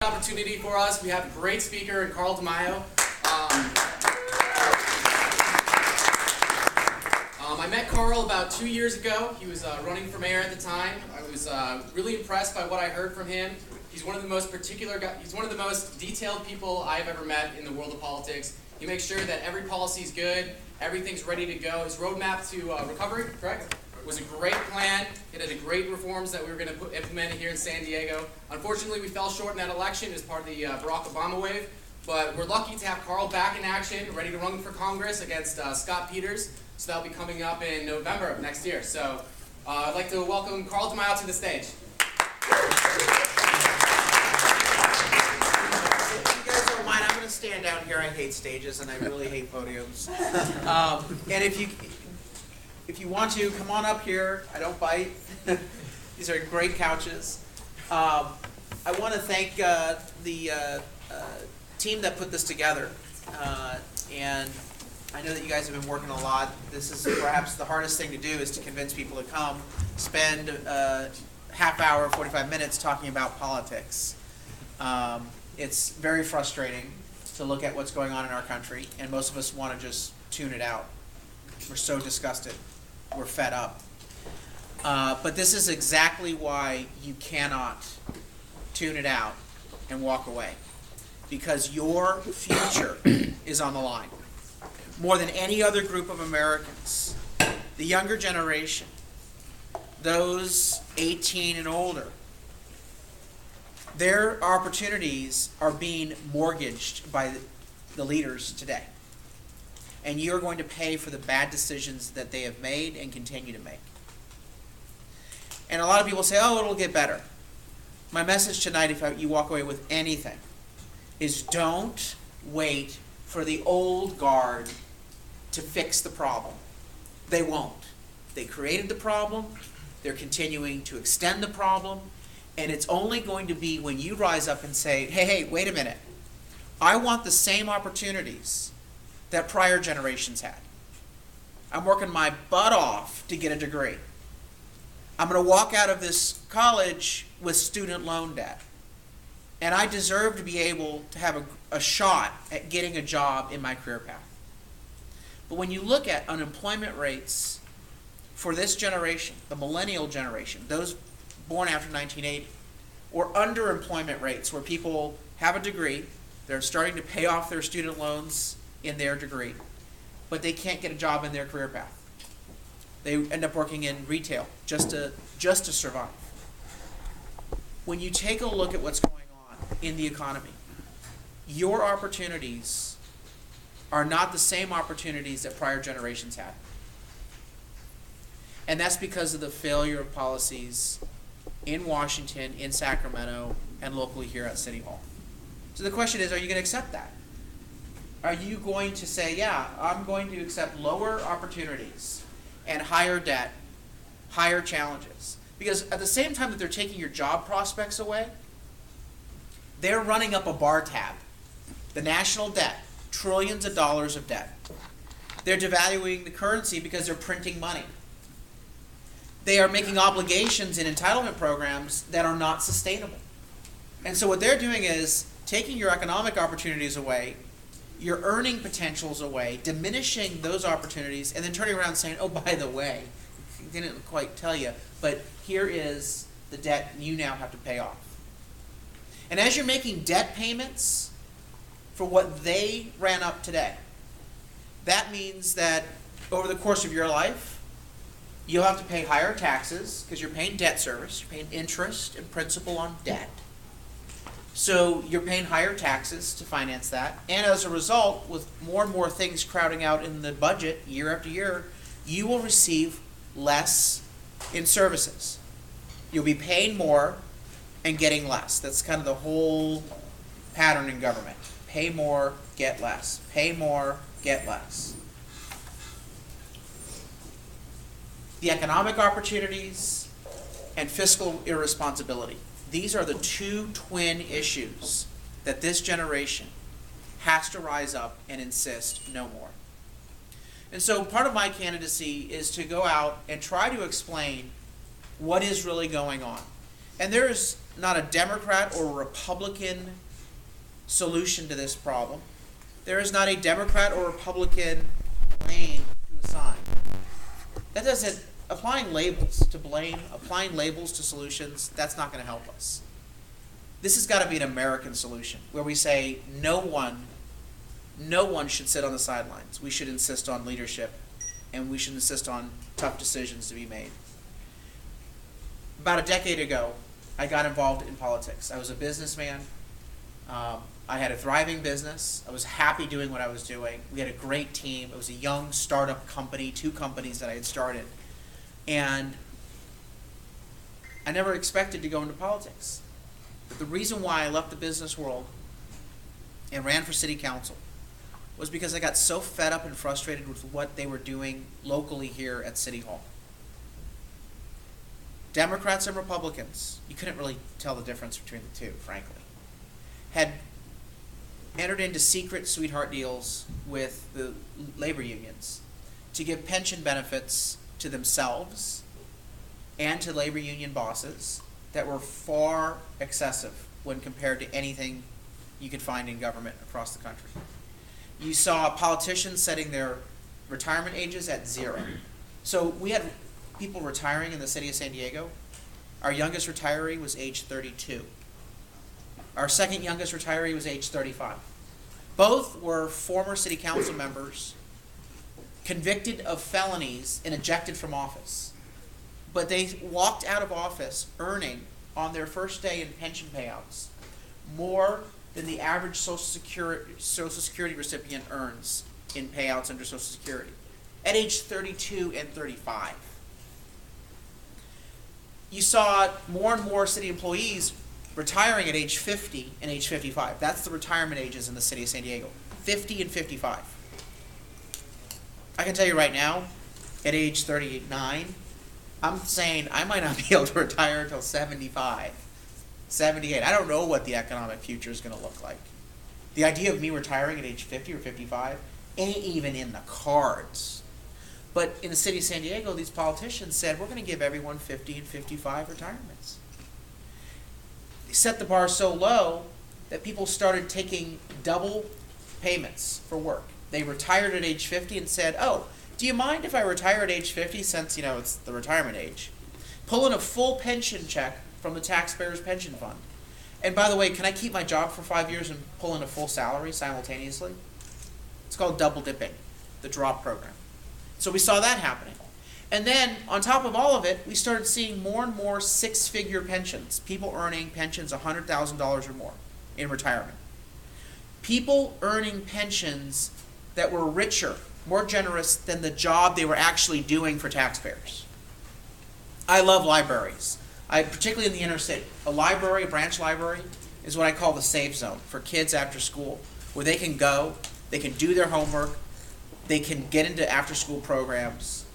Opportunity for us. We have a great speaker in Carl DeMaio. I met Carl about 2 years ago. He was running for mayor at the time. I was really impressed by what I heard from him. He's one of the most he's one of the most detailed people I've ever met in the world of politics. He makes sure that every policy is good, everything's ready to go. His roadmap to recovery, correct? Was a great plan. It had great reforms that we were going to implement here in San Diego. Unfortunately, we fell short in that election as part of the Barack Obama wave, but we're lucky to have Carl back in action, ready to run for Congress against Scott Peters. So that'll be coming up in November of next year. So I'd like to welcome Carl DeMaio to the stage. If you guys don't mind, I'm going to stand down here. I hate stages and I really hate podiums. And if you want to, come on up here. I don't bite. These are great couches. I want to thank the team that put this together. And I know that you guys have been working a lot. This is perhaps the hardest thing to do, is to convince people to come, spend half hour, 45 minutes talking about politics. It's very frustrating to look at what's going on in our country, and most of us want to just tune it out. We're so disgusted. We're fed up. But this is exactly why you cannot tune it out and walk away. Because your future is on the line. More than any other group of Americans, the younger generation, those 18 and older, their opportunities are being mortgaged by the leaders today. And you're going to pay for the bad decisions that they have made and continue to make. And a lot of people say, oh, it'll get better. My message tonight, if you walk away with anything, is don't wait for the old guard to fix the problem. They won't. They created the problem. They're continuing to extend the problem. And it's only going to be when you rise up and say, hey, wait a minute. I want the same opportunities that prior generations had. I'm working my butt off to get a degree. I'm going to walk out of this college with student loan debt. And I deserve to be able to have a shot at getting a job in my career path. But when you look at unemployment rates for this generation, the millennial generation, those born after 1980, or underemployment rates where people have a degree, they're starting to pay off their student loans in their degree, but they can't get a job in their career path. They end up working in retail just to survive. When you take a look at what's going on in the economy, your opportunities are not the same opportunities that prior generations had. And that's because of the failure of policies in Washington, in Sacramento, and locally here at City Hall. So the question is, are you going to accept that? Are you going to say, yeah, I'm going to accept lower opportunities and higher debt, higher challenges? Because at the same time that they're taking your job prospects away, they're running up a bar tab. The national debt, trillions of dollars of debt. They're devaluing the currency because they're printing money. They are making obligations in entitlement programs that are not sustainable. And so what they're doing is taking your economic opportunities away, your earning potentials away, diminishing those opportunities, and then turning around and saying, oh, by the way, I didn't quite tell you, but here is the debt you now have to pay off. And as you're making debt payments for what they ran up today, that means that over the course of your life, you'll have to pay higher taxes because you're paying debt service, you're paying interest and principal on debt. So you're paying higher taxes to finance that. And as a result, with more and more things crowding out in the budget year after year, you will receive less in services. You'll be paying more and getting less. That's kind of the whole pattern in government. Pay more, get less. Pay more, get less. The economic opportunities and fiscal irresponsibility. These are the two twin issues that this generation has to rise up and insist no more. And so part of my candidacy is to go out and try to explain what is really going on. And there's not a Democrat or a Republican solution to this problem. There is not a Democrat or Republican blame to assign. That doesn't, applying labels to blame, applying labels to solutions, that's not going to help us. This has got to be an American solution where we say no one should sit on the sidelines. We should insist on leadership, and we should insist on tough decisions to be made. About a decade ago, I got involved in politics. I was a businessman. I had a thriving business. I was happy doing what I was doing. We had a great team. It was a young startup company, 2 companies that I had started. And I never expected to go into politics. But the reason why I left the business world and ran for city council was because I got so fed up and frustrated with what they were doing locally here at City Hall. Democrats and Republicans, you couldn't really tell the difference between the two, frankly, had entered into secret sweetheart deals with the labor unions to give pension benefits to themselves and to labor union bosses that were far excessive when compared to anything you could find in government across the country. You saw politicians setting their retirement ages at 0. So we had people retiring in the city of San Diego. Our youngest retiree was age 32. Our second youngest retiree was age 35. Both were former city council members convicted of felonies and ejected from office. But they walked out of office earning, on their first day in pension payouts, more than the average Social Security recipient earns in payouts under Social Security at age 32 and 35. You saw more and more city employees retiring at age 50 and age 55. That's the retirement ages in the city of San Diego, 50 and 55. I can tell you right now, at age 39, I'm saying I might not be able to retire until 75, 78. I don't know what the economic future is going to look like. The idea of me retiring at age 50 or 55 ain't even in the cards. But in the city of San Diego, these politicians said, we're going to give everyone 50 and 55 retirements. They set the bar so low that people started taking double payments for work. They retired at age 50 and said, oh, do you mind if I retire at age 50 since, it's the retirement age? Pull in a full pension check from the taxpayers' pension fund. And by the way, can I keep my job for 5 years and pull in a full salary simultaneously? It's called double dipping, the drop program. So we saw that happening. And then, on top of all of it, we started seeing more and more 6-figure pensions, people earning pensions $100,000 or more in retirement. People earning pensions that were richer, more generous than the job they were actually doing for taxpayers. I love libraries, particularly in the inner city. A library, a branch library, is what I call the safe zone for kids after school, where they can go, they can do their homework, they can get into after-school programs.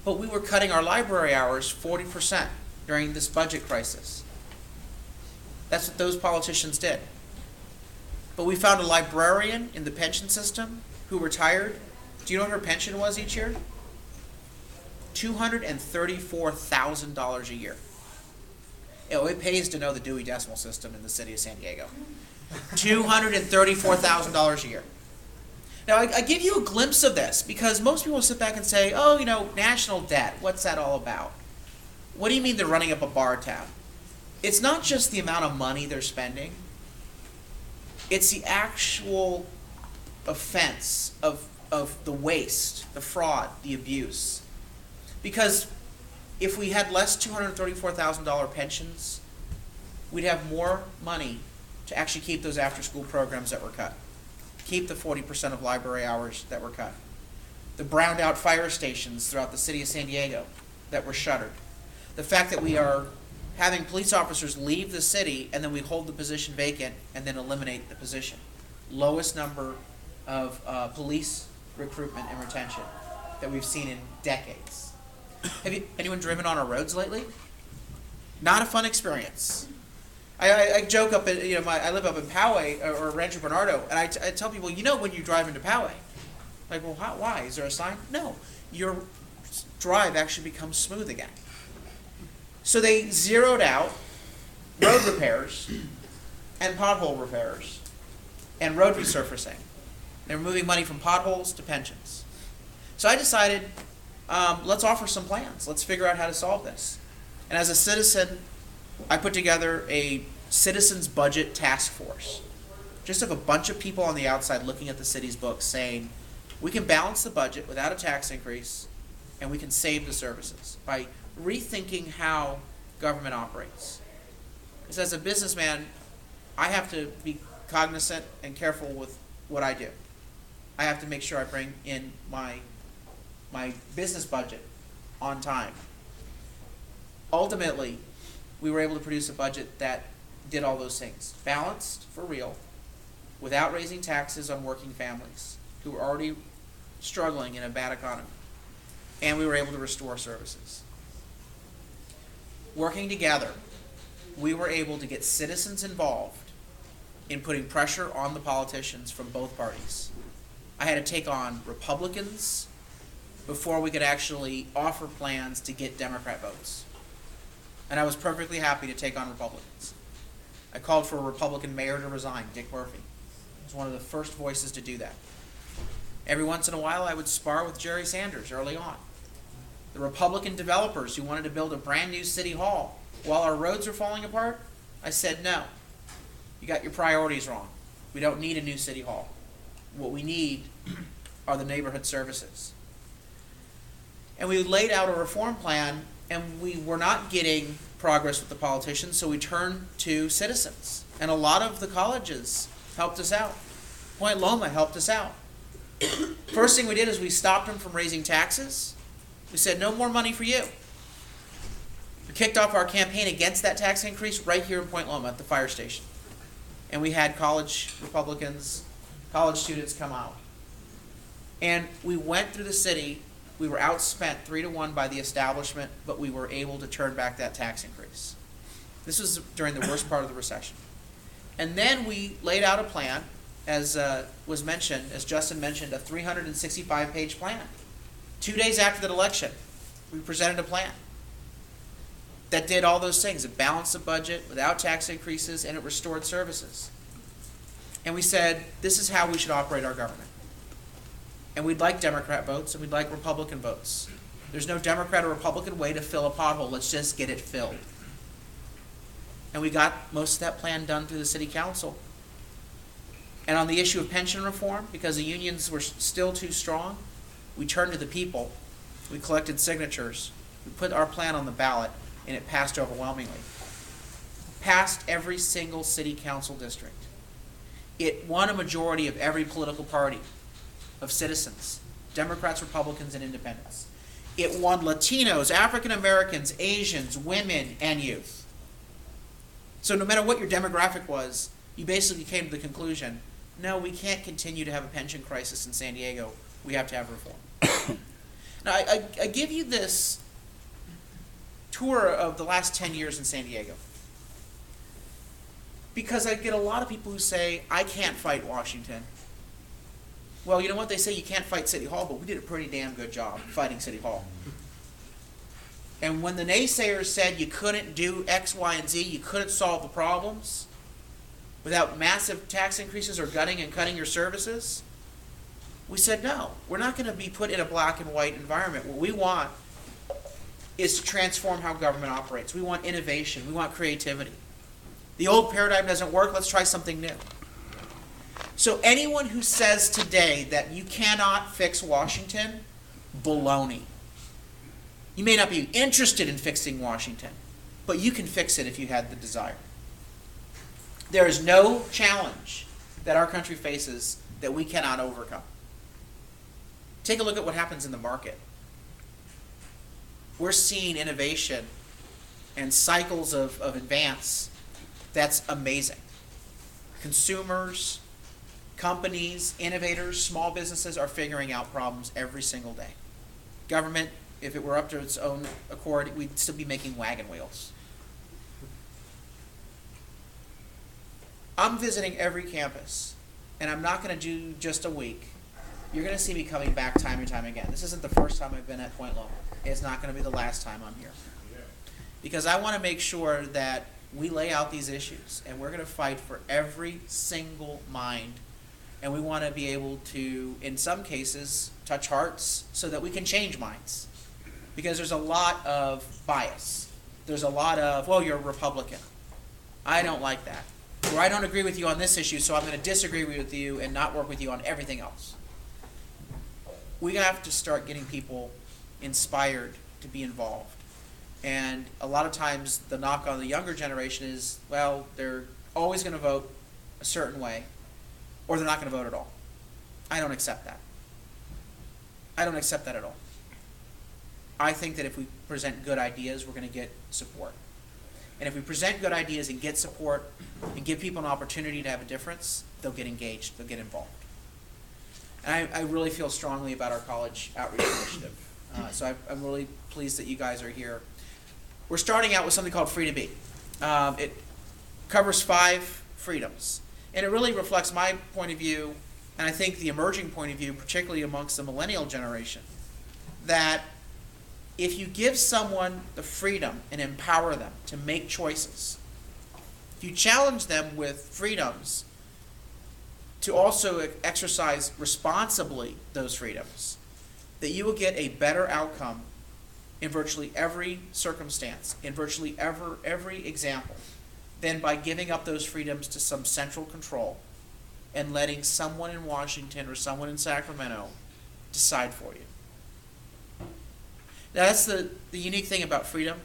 But we were cutting our library hours 40% during this budget crisis. That's what those politicians did. But we found a librarian in the pension system who retired. Do you know what her pension was each year? $234,000 a year. It pays to know the Dewey Decimal System in the city of San Diego. $234,000 a year. Now, I give you a glimpse of this because most people sit back and say, oh, national debt, what's that all about? What do you mean they're running up a bar tab? It's not just the amount of money they're spending. It's the actual offense of the waste, the fraud, the abuse. Because if we had less $234,000 pensions, we'd have more money to actually keep those after-school programs that were cut. Keep the 40% of library hours that were cut. The browned out fire stations throughout the city of San Diego that were shuttered. The fact that we are having police officers leave the city and then we hold the position vacant and then eliminate the position. Lowest number of police recruitment and retention that we've seen in decades. Have anyone driven on our roads lately? Not a fun experience. I joke up at, I live up in Poway or Rancho Bernardo, and I tell people, when you drive into Poway, like, well, why? Is there a sign? No, your drive actually becomes smooth again. So they zeroed out road repairs and pothole repairs and road resurfacing. They were moving money from potholes to pensions. So I decided, let's offer some plans. Let's figure out how to solve this. And as a citizen, I put together a citizens budget task force. Just of a bunch of people on the outside looking at the city's books saying, we can balance the budget without a tax increase, and we can save the services by rethinking how government operates. Because as a businessman, I have to be cognizant and careful with what I do. I have to make sure I bring in my business budget on time. Ultimately, we were able to produce a budget that did all those things. Balanced, for real, without raising taxes on working families who were already struggling in a bad economy. And we were able to restore services. Working together, we were able to get citizens involved in putting pressure on the politicians from both parties. I had to take on Republicans before we could actually offer plans to get Democrat votes. And I was perfectly happy to take on Republicans. I called for a Republican mayor to resign, Dick Murphy. I was one of the first voices to do that. Every once in a while, I would spar with Jerry Sanders early on. The Republican developers who wanted to build a brand new city hall while our roads were falling apart, I said, no, you got your priorities wrong. We don't need a new city hall. What we need are the neighborhood services. And we laid out a reform plan, and we were not getting progress with the politicians, so we turned to citizens. And a lot of the colleges helped us out. Point Loma helped us out. First thing we did is we stopped them from raising taxes. We said, no more money for you. We kicked off our campaign against that tax increase right here in Point Loma at the fire station. And we had college Republicans, college students come out. And we went through the city. We were outspent 3-1 by the establishment, but we were able to turn back that tax increase. This was during the worst part of the recession. And then we laid out a plan, as was mentioned, as Justin mentioned, a 365-page plan. 2 days after the election, we presented a plan that did all those things. It balanced the budget without tax increases, and it restored services. And we said, this is how we should operate our government. And we'd like Democrat votes, and we'd like Republican votes. There's no Democrat or Republican way to fill a pothole. Let's just get it filled. And we got most of that plan done through the city council. And on the issue of pension reform, because the unions were still too strong, we turned to the people. We collected signatures. We put our plan on the ballot, and it passed overwhelmingly. Passed every single city council district. It won a majority of every political party of citizens, Democrats, Republicans, and Independents. It won Latinos, African Americans, Asians, women, and youth. So no matter what your demographic was, you basically came to the conclusion, no, we can't continue to have a pension crisis in San Diego. We have to have reform. Now, I give you this tour of the last 10 years in San Diego because I get a lot of people who say, I can't fight Washington. Well, you know what? They say you can't fight City Hall, but we did a pretty damn good job fighting City Hall. And when the naysayers said you couldn't do X, Y, and Z, you couldn't solve the problems without massive tax increases or gutting and cutting your services, we said no. We're not going to be put in a black and white environment. What we want is to transform how government operates. We want innovation. We want creativity. The old paradigm doesn't work. Let's try something new. So anyone who says today that you cannot fix Washington, baloney. You may not be interested in fixing Washington, but you can fix it if you had the desire. There is no challenge that our country faces that we cannot overcome. Take a look at what happens in the market. We're seeing innovation and cycles of advance that's amazing. Consumers, companies, innovators, small businesses are figuring out problems every single day. Government, if it were up to its own accord, we'd still be making wagon wheels. I'm visiting every campus, and I'm not going to do just a week. You're going to see me coming back time and time again. This isn't the first time I've been at Point Loma. It's not going to be the last time I'm here. Because I want to make sure that we lay out these issues, and we're going to fight for every single mind. And we want to be able to, in some cases, touch hearts so that we can change minds. Because there's a lot of bias. There's a lot of, well, you're a Republican. I don't like that. Or I don't agree with you on this issue, so I'm going to disagree with you and not work with you on everything else. We have to start getting people inspired to be involved. And a lot of times the knock on the younger generation is, well, they're always going to vote a certain way, or they're not going to vote at all. I don't accept that. I don't accept that at all. I think that if we present good ideas, we're going to get support. And if we present good ideas and get support and give people an opportunity to have a difference, they'll get engaged, they'll get involved. And I really feel strongly about our college outreach initiative. So I'm really pleased that you guys are here. We're starting out with something called Free to Be. It covers 5 freedoms. And it really reflects my point of view, and I think the emerging point of view, particularly amongst the millennial generation, that if you give someone the freedom and empower them to make choices, if you challenge them with freedoms to also exercise responsibly those freedoms, that you will get a better outcome in virtually every circumstance, in virtually every example, than by giving up those freedoms to some central control and letting someone in Washington or someone in Sacramento decide for you. Now, that's the unique thing about freedom,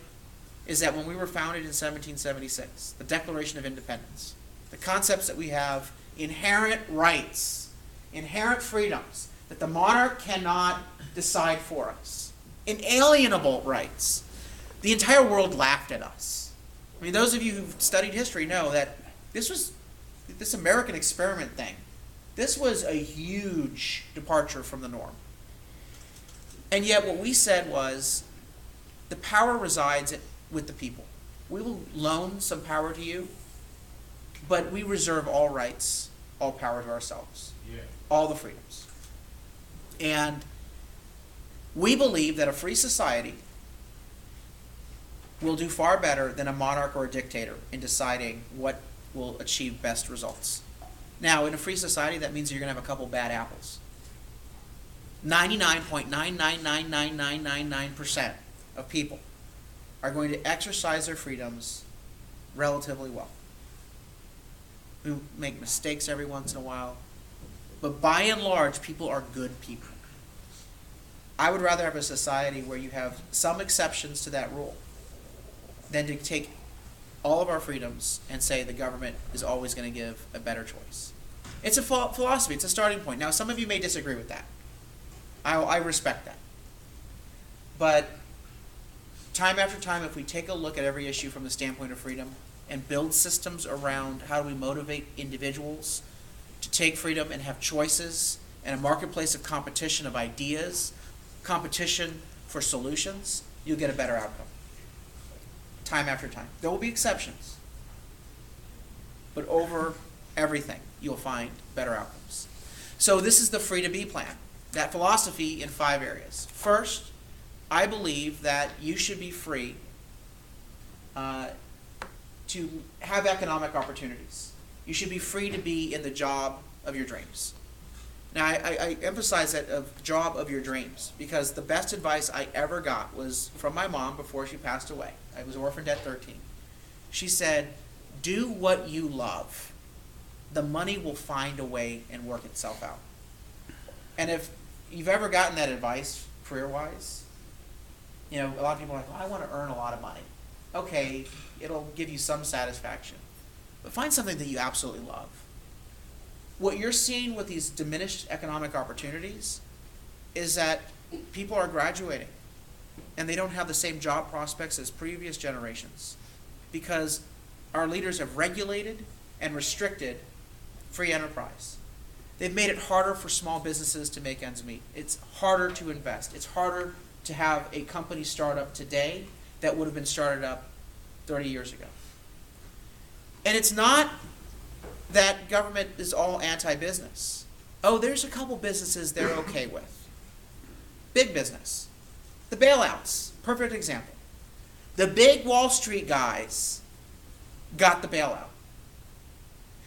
is that when we were founded in 1776, the Declaration of Independence, the concepts that we have, inherent rights, inherent freedoms, that the monarch cannot decide for us, inalienable rights, the entire world laughed at us. I mean, those of you who've studied history know that this American experiment thing, this was a huge departure from the norm. And yet what we said was, the power resides with the people. We will loan some power to you, but we reserve all rights, all power to ourselves, all the freedoms. And we believe that a free society will do far better than a monarch or a dictator in deciding what will achieve best results. Now, in a free society, that means you're going to have a couple bad apples. 99.999999% of people are going to exercise their freedoms relatively well. We make mistakes every once in a while, but by and large, people are good people. I would rather have a society where you have some exceptions to that rule than to take all of our freedoms and say the government is always going to give a better choice. It's a philosophy. It's a starting point. Now, some of you may disagree with that. I respect that. But time after time, if we take a look at every issue from the standpoint of freedom and build systems around how do we motivate individuals to take freedom and have choices and a marketplace of competition of ideas, competition for solutions, you'll get a better outcome. Time after time. There will be exceptions. But over everything, you'll find better outcomes. So this is the Free to Be plan. That philosophy in 5 areas. First, I believe that you should be free to have economic opportunities. You should be free to be in the job of your dreams. Now, I emphasize that of job of your dreams because the best advice I ever got was from my mom before she passed away. I was orphaned at 13. She said, do what you love. The money will find a way and work itself out. And if you've ever gotten that advice career-wise, you know, a lot of people are like, well, I want to earn a lot of money. Okay, it'll give you some satisfaction. But find something that you absolutely love. What you're seeing with these diminished economic opportunities is that people are graduating and they don't have the same job prospects as previous generations because our leaders have regulated and restricted free enterprise. They've made it harder for small businesses to make ends meet. It's harder to invest. It's harder to have a company start up today that would have been started up 30 years ago. And it's not that government is all anti-business. Oh, there's a couple businesses they're okay with. Big business. The bailouts, perfect example. The big Wall Street guys got the bailout.